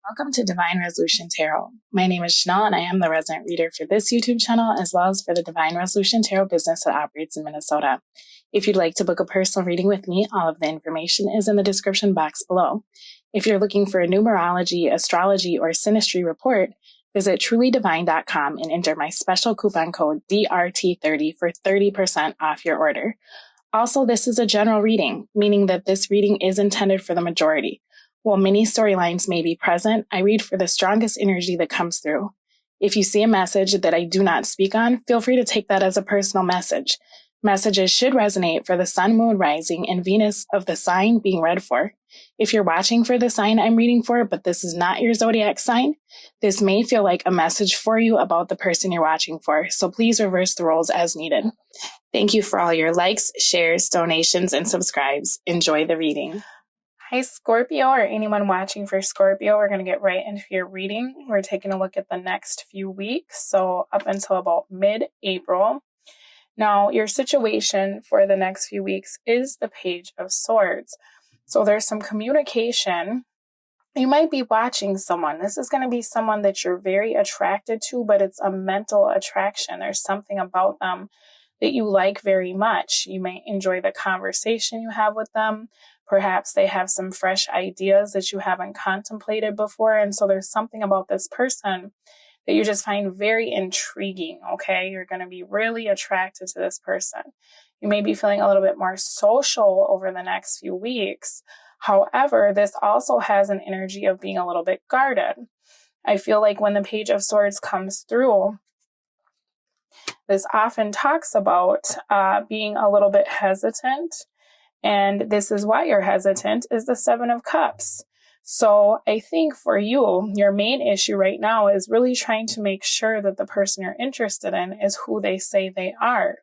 Welcome to Divine Resolution Tarot. My name is Chanel and I am the resident reader for this YouTube channel as well as for the Divine Resolution Tarot business that operates in Minnesota. If you'd like to book a personal reading with me, all of the information is in the description box below. If you're looking for a numerology, astrology, or synastry report, visit trulydivine.com and enter my special coupon code DRT30 for 30% off your order. Also, this is a general reading, meaning that this reading is intended for the majority. While many storylines may be present, I read for the strongest energy that comes through. If you see a message that I do not speak on, feel free to take that as a personal message. Messages should resonate for the Sun, Moon, Rising, and Venus of the sign being read for. If you're watching for the sign I'm reading for, but this is not your zodiac sign, this may feel like a message for you about the person you're watching for, so please reverse the roles as needed. Thank you for all your likes, shares, donations, and subscribes. Enjoy the reading. Hi, Scorpio, or anyone watching for Scorpio. We're going to get right into your reading. We're taking a look at the next few weeks, so up until about mid-April. Now, your situation for the next few weeks is the Page of Swords. So there's some communication. You might be watching someone. This is going to be someone that you're very attracted to, but it's a mental attraction. There's something about them that you like very much. You may enjoy the conversation you have with them. Perhaps they have some fresh ideas that you haven't contemplated before. And so there's something about this person that you just find very intriguing, okay? You're going to be really attracted to this person. You may be feeling a little bit more social over the next few weeks. However, this also has an energy of being a little bit guarded. I feel like when the Page of Swords comes through, this often talks about being a little bit hesitant. And this is why you're hesitant, is the Seven of Cups. So I think for you, your main issue right now is really trying to make sure that the person you're interested in is who they say they are.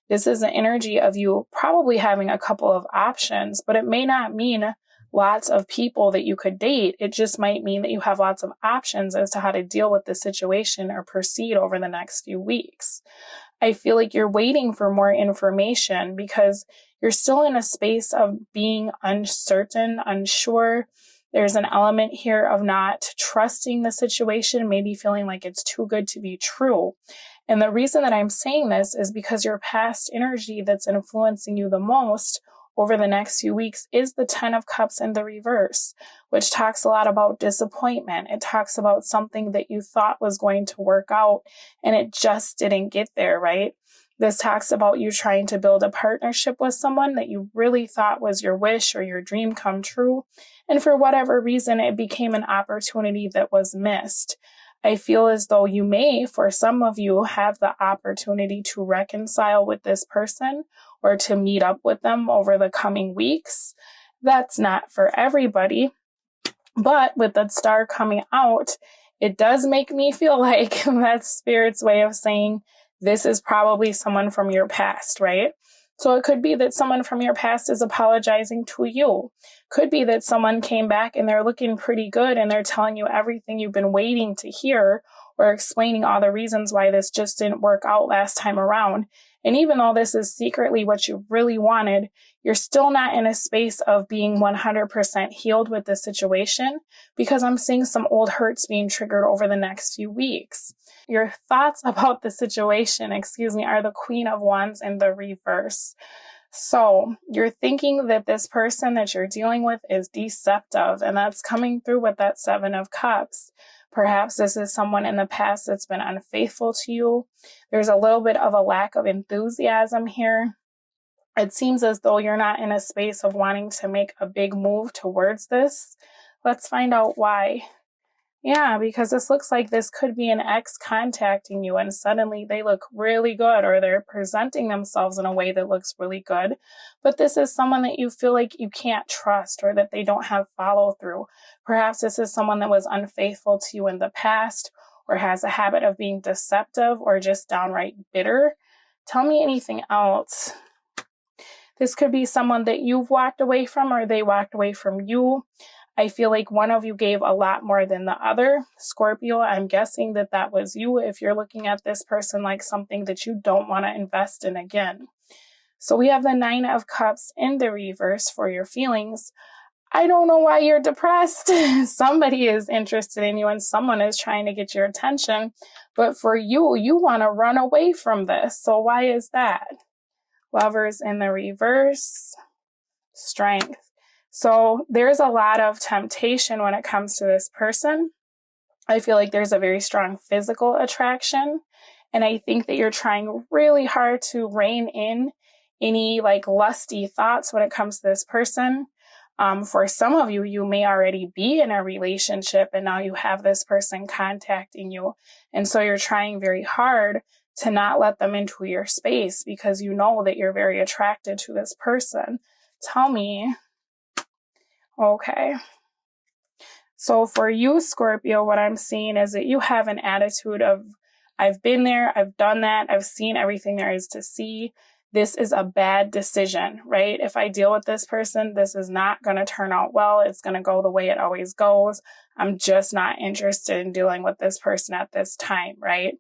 This is an energy of you probably having a couple of options, but it may not mean lots of people that you could date. It just might mean that you have lots of options as to how to deal with the situation or proceed over the next few weeks. I feel like you're waiting for more information because you're still in a space of being uncertain, unsure. There's an element here of not trusting the situation, maybe feeling like it's too good to be true. And the reason that I'm saying this is because your past energy that's influencing you the most over the next few weeks is the Ten of Cups in the reverse, which talks a lot about disappointment. It talks about something that you thought was going to work out and it just didn't get there, right? This talks about you trying to build a partnership with someone that you really thought was your wish or your dream come true. And for whatever reason, it became an opportunity that was missed. I feel as though you may, for some of you, have the opportunity to reconcile with this person or to meet up with them over the coming weeks. That's not for everybody. But with the star coming out, it does make me feel like that's Spirit's way of saying this is probably someone from your past, right? So it could be that someone from your past is apologizing to you. Could be that someone came back and they're looking pretty good and they're telling you everything you've been waiting to hear or explaining all the reasons why this just didn't work out last time around. And even though this is secretly what you really wanted, you're still not in a space of being 100% healed with the situation because I'm seeing some old hurts being triggered over the next few weeks. Your thoughts about the situation, are the Queen of Wands in the reverse. So you're thinking that this person that you're dealing with is deceptive, and that's coming through with that Seven of Cups. Perhaps this is someone in the past that's been unfaithful to you. There's a little bit of a lack of enthusiasm here. It seems as though you're not in a space of wanting to make a big move towards this. Let's find out why. Yeah, because this looks like this could be an ex contacting you and suddenly they look really good or they're presenting themselves in a way that looks really good. But this is someone that you feel like you can't trust or that they don't have follow through. Perhaps this is someone that was unfaithful to you in the past or has a habit of being deceptive or just downright bitter. Tell me anything else. This could be someone that you've walked away from or they walked away from you. I feel like one of you gave a lot more than the other. Scorpio, I'm guessing that that was you if you're looking at this person like something that you don't want to invest in again. So we have the Nine of Cups in the reverse for your feelings. I don't know why you're depressed. Somebody is interested in you and someone is trying to get your attention. But for you, you want to run away from this. So why is that? Lovers in the reverse, Strength. So there's a lot of temptation when it comes to this person. I feel like there's a very strong physical attraction. And I think that you're trying really hard to rein in any like lusty thoughts when it comes to this person. For some of you, you may already be in a relationship and now you have this person contacting you. And so you're trying very hard to not let them into your space because you know that you're very attracted to this person. Tell me. Okay. So for you, Scorpio, what I'm seeing is that you have an attitude of, I've been there, I've done that, I've seen everything there is to see. This is a bad decision, right? If I deal with this person, this is not going to turn out well. It's going to go the way it always goes. I'm just not interested in dealing with this person at this time, right?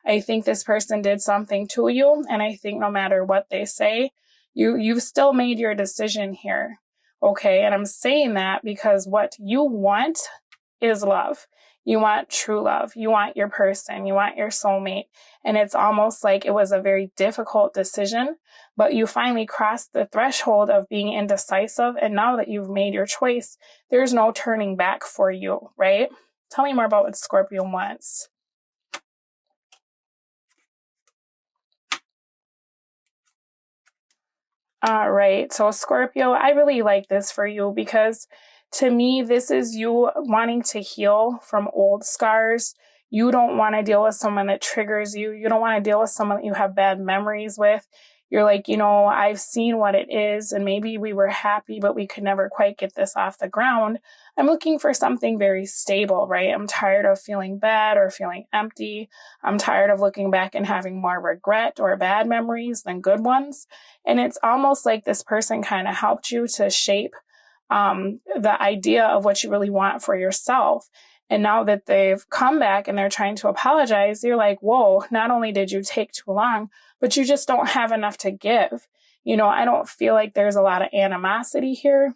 I think this person did something to you, and I think no matter what they say, you've still made your decision here. Okay, and I'm saying that because what you want is love. You want true love. You want your person. You want your soulmate. And it's almost like it was a very difficult decision, but you finally crossed the threshold of being indecisive. And now that you've made your choice, there's no turning back for you, right? Tell me more about what Scorpio wants. All right. So Scorpio, I really like this for you because to me, this is you wanting to heal from old scars. You don't want to deal with someone that triggers you. You don't want to deal with someone that you have bad memories with. You're like, I've seen what it is and maybe we were happy, but we could never quite get this off the ground. I'm looking for something very stable, right? I'm tired of feeling bad or feeling empty. I'm tired of looking back and having more regret or bad memories than good ones. And it's almost like this person kind of helped you to shape the idea of what you really want for yourself. And now that they've come back and they're trying to apologize, you're like, whoa, not only did you take too long, but you just don't have enough to give. I don't feel like there's a lot of animosity here.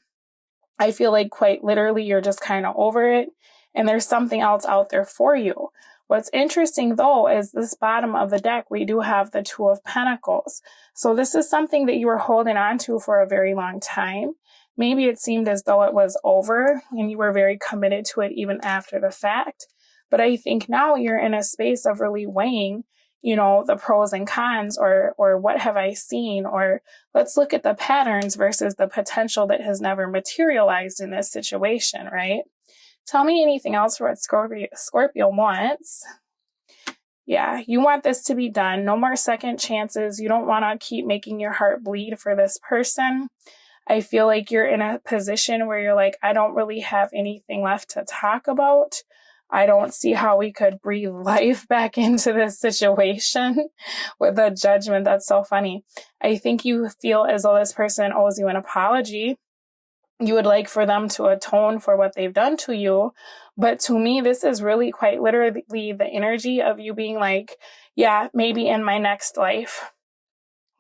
I feel like quite literally you're just kind of over it and there's something else out there for you. What's interesting though is this bottom of the deck, we do have the Two of Pentacles. So this is something that you were holding on to for a very long time. Maybe it seemed as though it was over and you were very committed to it even after the fact. But I think now you're in a space of really weighing, the pros and cons or what have I seen, or let's look at the patterns versus the potential that has never materialized in this situation, right? Tell me anything else for what Scorpio wants. Yeah, you want this to be done. No more second chances. You don't want to keep making your heart bleed for this person. I feel like you're in a position where you're like, I don't really have anything left to talk about. I don't see how we could breathe life back into this situation with a judgment. That's so funny. I think you feel as though this person owes you an apology. You would like for them to atone for what they've done to you. But to me, this is really quite literally the energy of you being like, yeah, maybe in my next life.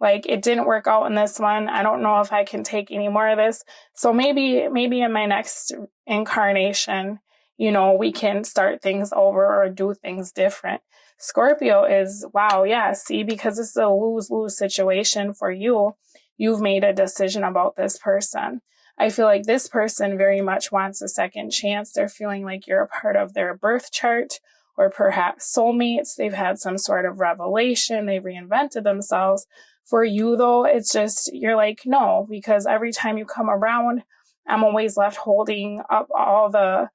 Like, it didn't work out in this one. I don't know if I can take any more of this. So maybe in my next incarnation, we can start things over or do things different. Scorpio is, wow, yeah, see, because this is a lose-lose situation for you. You've made a decision about this person. I feel like this person very much wants a second chance. They're feeling like you're a part of their birth chart or perhaps soulmates. They've had some sort of revelation. They've reinvented themselves. For you, though, it's just, you're like, no, because every time you come around, I'm always left holding up all the,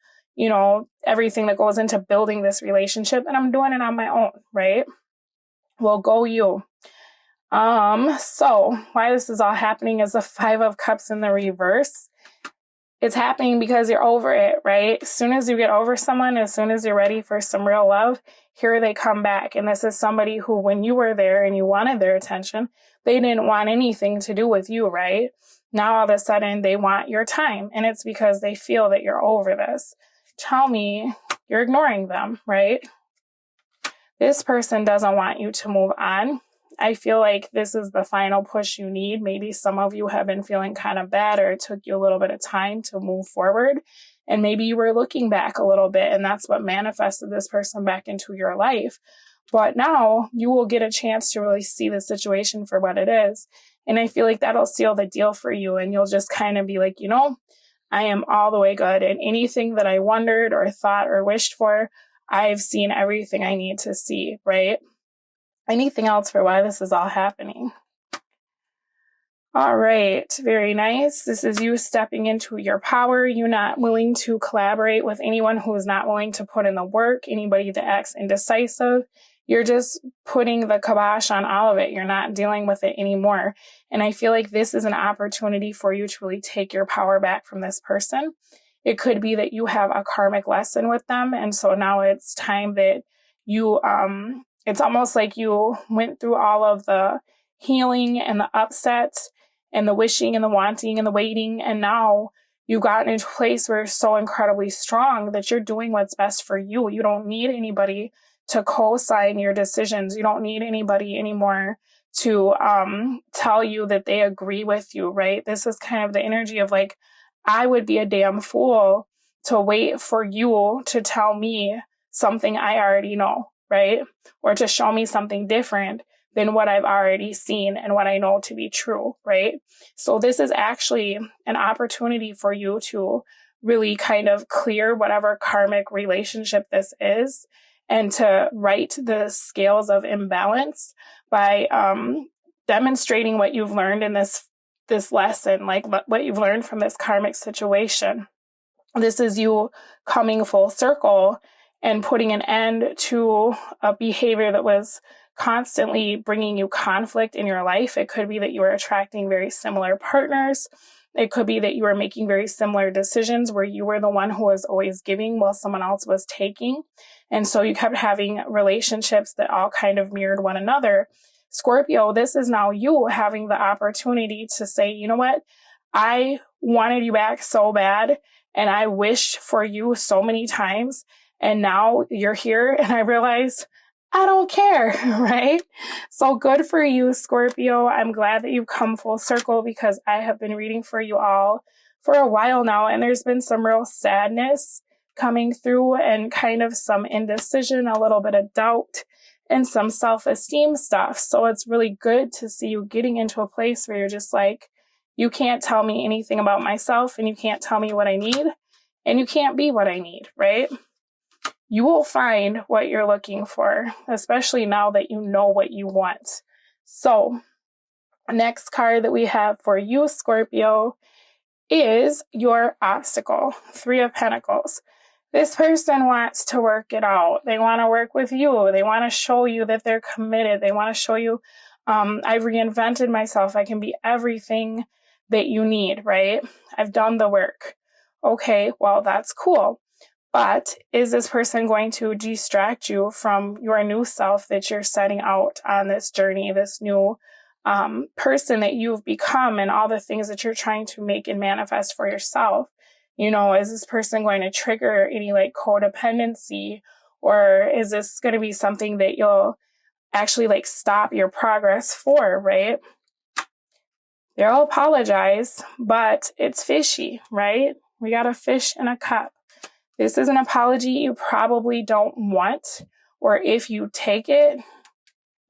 everything that goes into building this relationship, and I'm doing it on my own, right? Well, go you. So why this is all happening is the Five of Cups in the reverse. It's happening because you're over it, right? As soon as you get over someone, as soon as you're ready for some real love, here they come back. And this is somebody who, when you were there and you wanted their attention, they didn't want anything to do with you, right? Now all of a sudden they want your time. And it's because they feel that you're over this. Tell me, you're ignoring them, right? This person doesn't want you to move on. I feel like this is the final push you need. Maybe some of you have been feeling kind of bad, or it took you a little bit of time to move forward. And maybe you were looking back a little bit, and that's what manifested this person back into your life. But now you will get a chance to really see the situation for what it is. And I feel like that'll seal the deal for you. And you'll just kind of be like, I am all the way good. And anything that I wondered or thought or wished for, I've seen everything I need to see, right? Anything else for why this is all happening? All right, very nice. This is you stepping into your power. You not willing to collaborate with anyone who is not willing to put in the work, anybody that acts indecisive. You're just putting the kibosh on all of it. You're not dealing with it anymore. And I feel like this is an opportunity for you to really take your power back from this person. It could be that you have a karmic lesson with them. And so now it's time that you, it's almost like you went through all of the healing and the upset and the wishing and the wanting and the waiting. And now you've gotten into a place where you're so incredibly strong that you're doing what's best for you. You don't need anybody to co-sign your decisions. You don't need anybody anymore to tell you that they agree with you, right? This is kind of the energy of like, I would be a damn fool to wait for you to tell me something I already know, right? Or to show me something different than what I've already seen and what I know to be true, right? So this is actually an opportunity for you to really kind of clear whatever karmic relationship this is and to right the scales of imbalance by demonstrating what you've learned in this lesson, like what you've learned from this karmic situation. This is you coming full circle and putting an end to a behavior that was constantly bringing you conflict in your life. It could be that you are attracting very similar partners. It could be that you are making very similar decisions where you were the one who was always giving while someone else was taking. And so you kept having relationships that all kind of mirrored one another. Scorpio, this is now you having the opportunity to say, you know what? I wanted you back so bad and I wished for you so many times. And now you're here and I realize I don't care, right? So good for you, Scorpio. I'm glad that you've come full circle because I have been reading for you all for a while now. And there's been some real sadness coming through and kind of some indecision, a little bit of doubt and some self-esteem stuff. So it's really good to see you getting into a place where you're just like, you can't tell me anything about myself and you can't tell me what I need and you can't be what I need, right? You will find what you're looking for, especially now that you know what you want. So, next card that we have for you, Scorpio, is your obstacle, 3 of Pentacles. This person wants to work it out. They want to work with you. They want to show you that they're committed. They want to show you, I've reinvented myself. I can be everything that you need, right? I've done the work. Okay, well, that's cool. But is this person going to distract you from your new self that you're setting out on this journey, this new person that you've become and all the things that you're trying to make and manifest for yourself? Is this person going to trigger any like codependency, or is this going to be something that you'll actually like stop your progress for, right? They'll apologize, but it's fishy, right? We got a fish in a cup. This is an apology you probably don't want, or if you take it,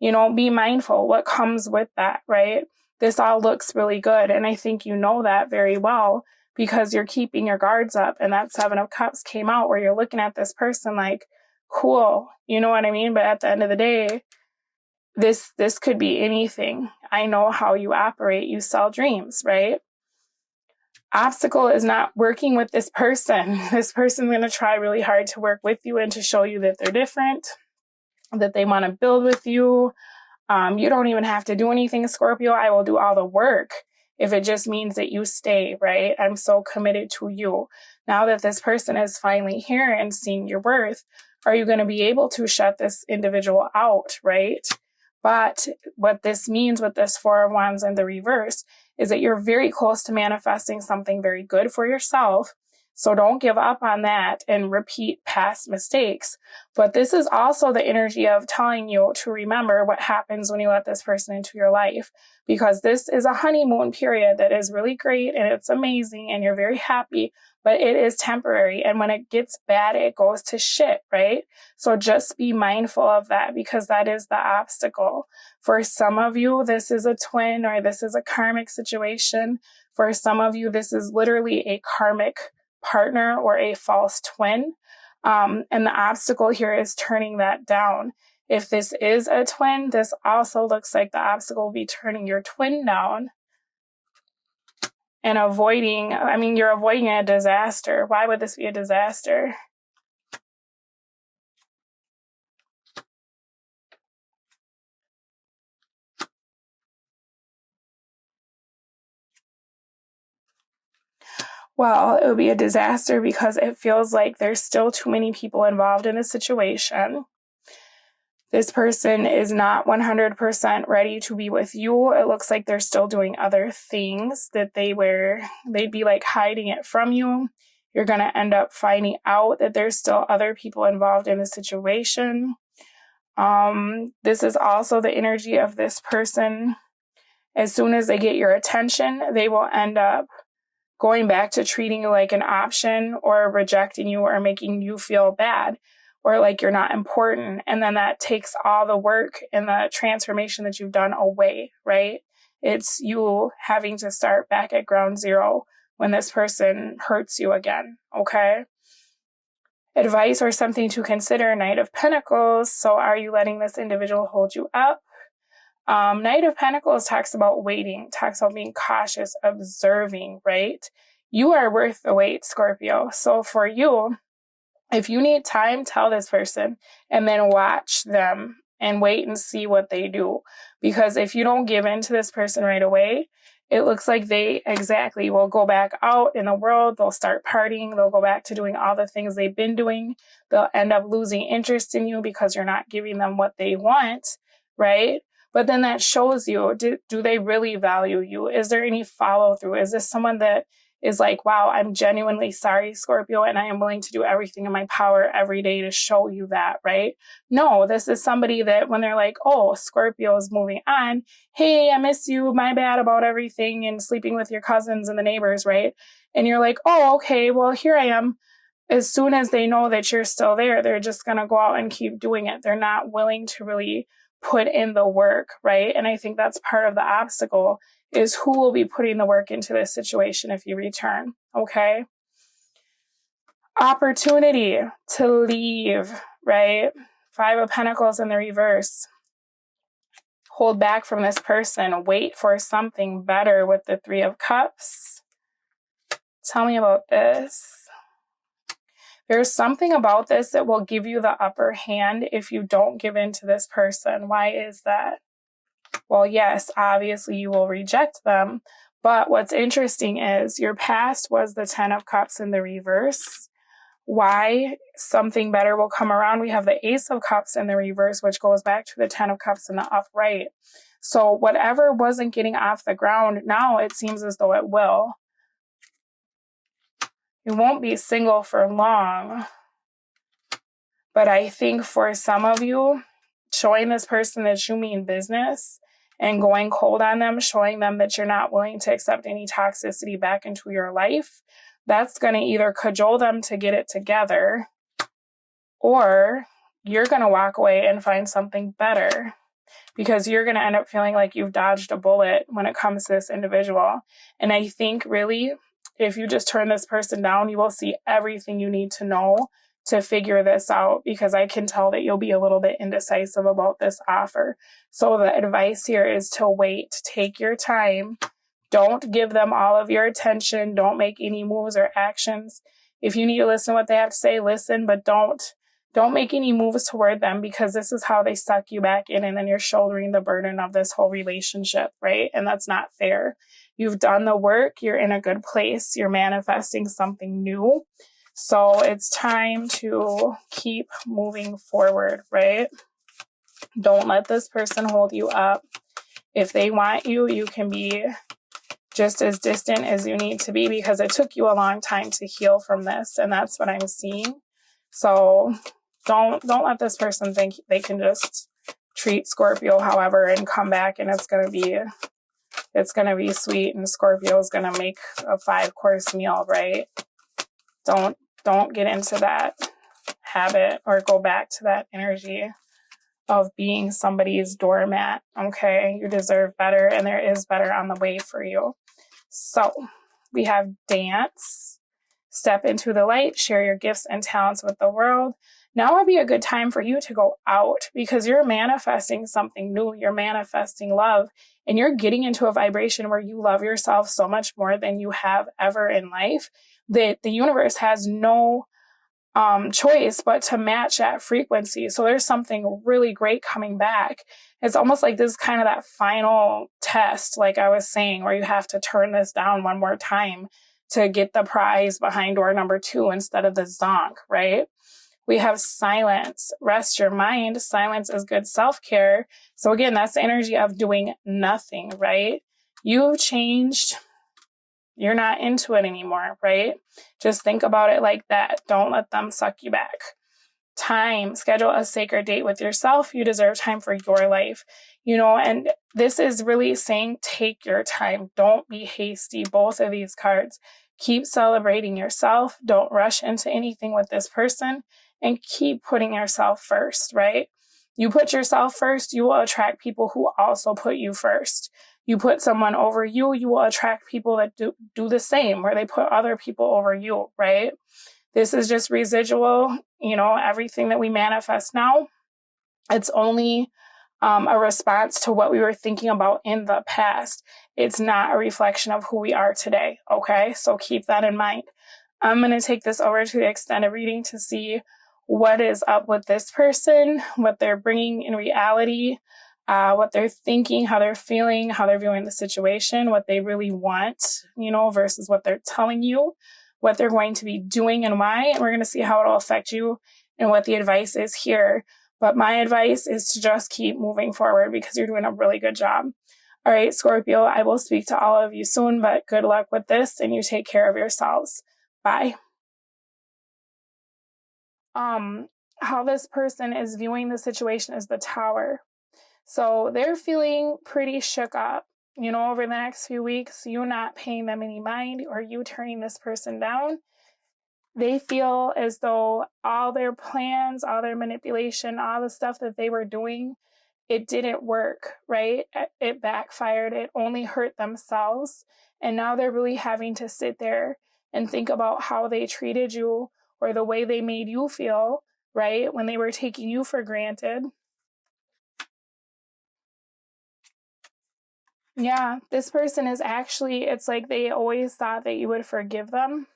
be mindful what comes with that, right? This all looks really good, and I think you know that very well because you're keeping your guards up, and that 7 of Cups came out where you're looking at this person like, cool, you know what I mean? But at the end of the day, this could be anything. I know how you operate. You sell dreams, right? Obstacle is not working with this person. This person's going to try really hard to work with you and to show you that they're different, that they want to build with you. You don't even have to do anything, Scorpio. I will do all the work if it just means that you stay, right? I'm so committed to you. Now that this person is finally here and seeing your worth, are you going to be able to shut this individual out, right? But what this means with this 4 of Wands in the reverse is that you're very close to manifesting something very good for yourself. So don't give up on that and repeat past mistakes. But this is also the energy of telling you to remember what happens when you let this person into your life, because this is a honeymoon period that is really great and it's amazing and you're very happy, but it is temporary. And when it gets bad, it goes to shit, right? So just be mindful of that, because that is the obstacle. For some of you, this is a twin or this is a karmic situation. For some of you, this is literally a karmic partner or a false twin. And the obstacle here is turning that down. If this is a twin, this also looks like the obstacle will be turning your twin down and you're avoiding a disaster. Why would this be a disaster? Well, it would be a disaster because it feels like there's still too many people involved in the situation. This person is not 100% ready to be with you. It looks like they're still doing other things that they'd be like hiding it from you. You're going to end up finding out that there's still other people involved in the situation. This is also the energy of this person. As soon as they get your attention, they will end up going back to treating you like an option or rejecting you or making you feel bad or like you're not important. And then that takes all the work and the transformation that you've done away, right? It's you having to start back at ground zero when this person hurts you again, okay? Advice or something to consider, Knight of Pentacles. So are you letting this individual hold you up? Knight of Pentacles talks about waiting, talks about being cautious, observing, right? You are worth the wait, Scorpio. So for you, if you need time, tell this person and then watch them and wait and see what they do. Because if you don't give in to this person right away, it looks like they exactly will go back out in the world. They'll start partying. They'll go back to doing all the things they've been doing. They'll end up losing interest in you because you're not giving them what they want, right? But then that shows you, do they really value you? Is there any follow through? Is this someone that is like, wow, I'm genuinely sorry, Scorpio, and I am willing to do everything in my power every day to show you that, right? No, this is somebody that when they're like, oh, Scorpio is moving on. Hey, I miss you. My bad about everything and sleeping with your cousins and the neighbors, right? And you're like, oh, okay, well, here I am. As soon as they know that you're still there, they're just going to go out and keep doing it. They're not willing to really put in the work, right? And I think that's part of the obstacle is who will be putting the work into this situation if you return, okay? Opportunity to leave, right? 5 of Pentacles in the reverse. Hold back from this person. Wait for something better with the 3 of Cups. Tell me about this. There's something about this that will give you the upper hand if you don't give in to this person. Why is that? Well, yes, obviously you will reject them. But what's interesting is your past was the 10 of Cups in the reverse. Why? Something better will come around. We have the Ace of Cups in the reverse, which goes back to the 10 of Cups in the upright. So whatever wasn't getting off the ground, now it seems as though it will. You won't be single for long. But I think for some of you, showing this person that you mean business and going cold on them, showing them that you're not willing to accept any toxicity back into your life, that's going to either cajole them to get it together, or you're going to walk away and find something better, because you're going to end up feeling like you've dodged a bullet when it comes to this individual. And I think really, if you just turn this person down, you will see everything you need to know to figure this out, because I can tell that you'll be a little bit indecisive about this offer. So the advice here is to wait, take your time. Don't give them all of your attention. Don't make any moves or actions. If you need to listen to what they have to say, listen, but don't make any moves toward them, because this is how they suck you back in, and then you're shouldering the burden of this whole relationship, right? And that's not fair. You've done the work. You're in a good place. You're manifesting something new. So it's time to keep moving forward, right? Don't let this person hold you up. If they want you, you can be just as distant as you need to be, because it took you a long time to heal from this, and that's what I'm seeing. So don't let this person think they can just treat Scorpio however and come back and it's gonna be sweet and Scorpio is gonna make a 5-course meal, right? Don't get into that habit or go back to that energy of being somebody's doormat. Okay, you deserve better, and there is better on the way for you. So we have dance, step into the light, share your gifts and talents with the world. Now would be a good time for you to go out, because you're manifesting something new. You're manifesting love, and you're getting into a vibration where you love yourself so much more than you have ever in life, that the universe has no choice but to match that frequency. So there's something really great coming back. It's almost like this is kind of that final test, like I was saying, where you have to turn this down one more time to get the prize behind door number 2 instead of the zonk, right? We have silence. Rest your mind. Silence is good self-care. So again, that's the energy of doing nothing, right? You've changed. You're not into it anymore, right? Just think about it like that. Don't let them suck you back. Time. Schedule a sacred date with yourself. You deserve time for your life. And this is really saying take your time. Don't be hasty. Both of these cards. Keep celebrating yourself. Don't rush into anything with this person, and keep putting yourself first, right? You put yourself first, you will attract people who also put you first. You put someone over you, you will attract people that do the same, where they put other people over you, right? This is just residual, everything that we manifest now. It's only a response to what we were thinking about in the past. It's not a reflection of who we are today, okay? So keep that in mind. I'm going to take this over to the extended reading to see what is up with this person, what they're bringing in reality, what they're thinking, how they're feeling, how they're viewing the situation, what they really want, versus what they're telling you, what they're going to be doing and why. And we're going to see how it'll affect you and what the advice is here. But my advice is to just keep moving forward, because you're doing a really good job. All right, Scorpio, I will speak to all of you soon, but good luck with this, and you take care of yourselves. Bye. How this person is viewing the situation is the Tower. So they're feeling pretty shook up, over the next few weeks, you not paying them any mind or you turning this person down. They feel as though all their plans, all their manipulation, all the stuff that they were doing, it didn't work, right? It backfired. It only hurt themselves. And now they're really having to sit there and think about how they treated you or the way they made you feel, right? When they were taking you for granted. Yeah, this person is actually, it's like they always thought that you would forgive them.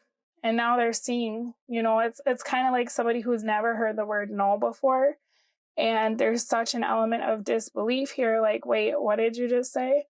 And now they're seeing, it's kind of like somebody who's never heard the word no before. And there's such an element of disbelief here. Like, wait, what did you just say?